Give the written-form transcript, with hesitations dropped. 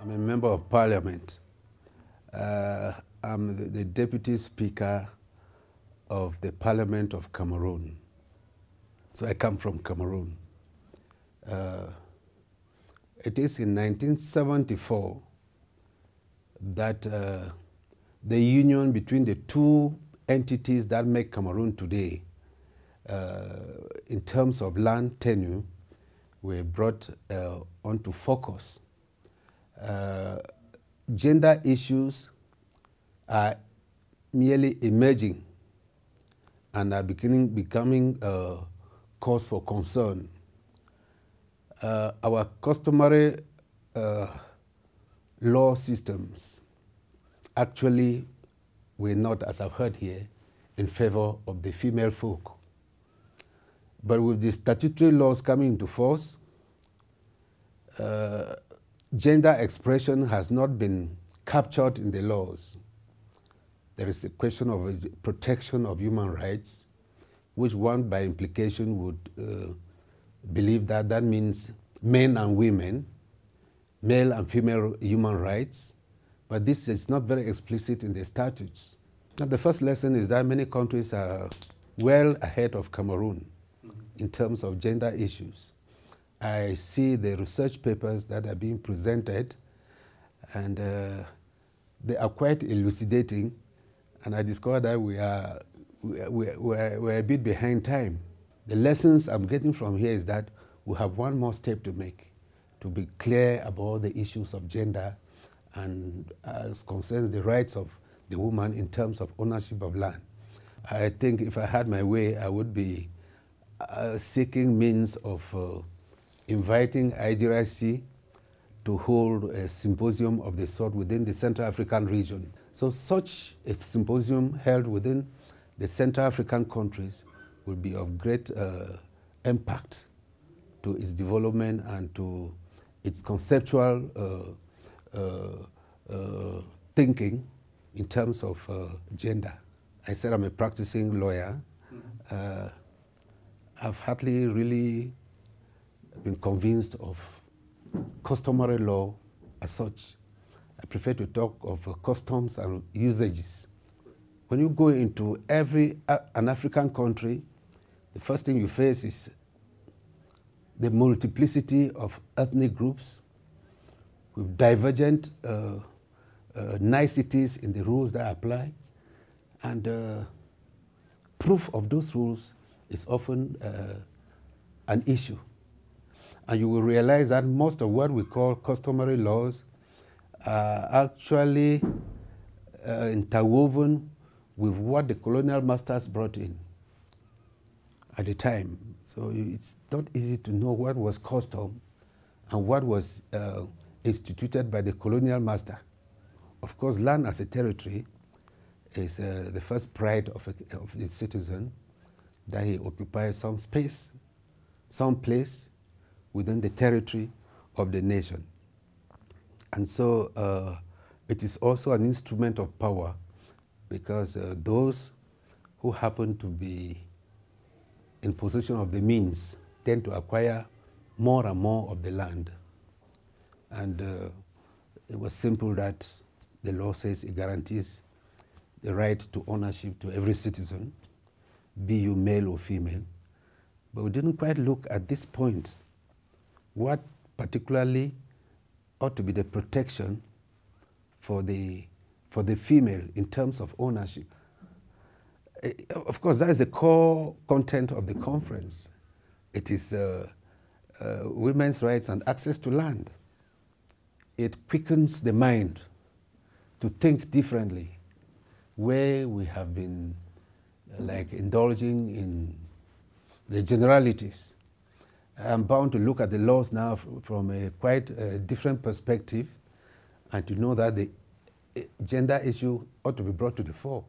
I'm a member of parliament. I'm the deputy speaker of the Parliament of Cameroon. So I come from Cameroon. It is in 1974 that the union between the two entities that make Cameroon today, in terms of land tenure, were brought onto focus. Gender issues are merely emerging and are becoming a cause for concern. Our customary law systems actually were not, as I've heard here, in favor of the female folk. But with the statutory laws coming into force, gender expression has not been captured in the laws. There is a question of protection of human rights, which one by implication would believe that that means men and women, male and female human rights, but this is not very explicit in the statutes. Now, the first lesson is that many countries are well ahead of Cameroon in terms of gender issues. I see the research papers that are being presented, and they are quite elucidating, and I discovered that we're a bit behind time. The lessons I'm getting from here is that we have one more step to make to be clear about the issues of gender and as concerns the rights of the woman in terms of ownership of land. I think if I had my way, I would be seeking means of inviting IDRC to hold a symposium of the sort within the Central African region. So such a symposium held within the Central African countries will be of great impact to its development and to its conceptual thinking in terms of gender. I said I'm a practicing lawyer. I've hardly really been convinced of customary law as such. I prefer to talk of customs and usages. When you go into an African country, the first thing you face is the multiplicity of ethnic groups with divergent niceties in the rules that apply, and proof of those rules is often an issue. And you will realize that most of what we call customary laws are actually interwoven with what the colonial masters brought in at the time. So it's not easy to know what was custom and what was instituted by the colonial master. Of course, land as a territory is the first pride of the citizen, that he occupies some space, some place within the territory of the nation. And so it is also an instrument of power, because those who happen to be in possession of the means tend to acquire more and more of the land. And it was simple that the law says it guarantees the right to ownership to every citizen, be you male or female. But we didn't quite look at this point what particularly ought to be the protection for the female in terms of ownership. Of course, that is the core content of the conference. It is women's rights and access to land. It quickens the mind to think differently, where we have been like indulging in the generalities. I'm bound to look at the laws now from a quite different perspective, and to know that the gender issue ought to be brought to the fore.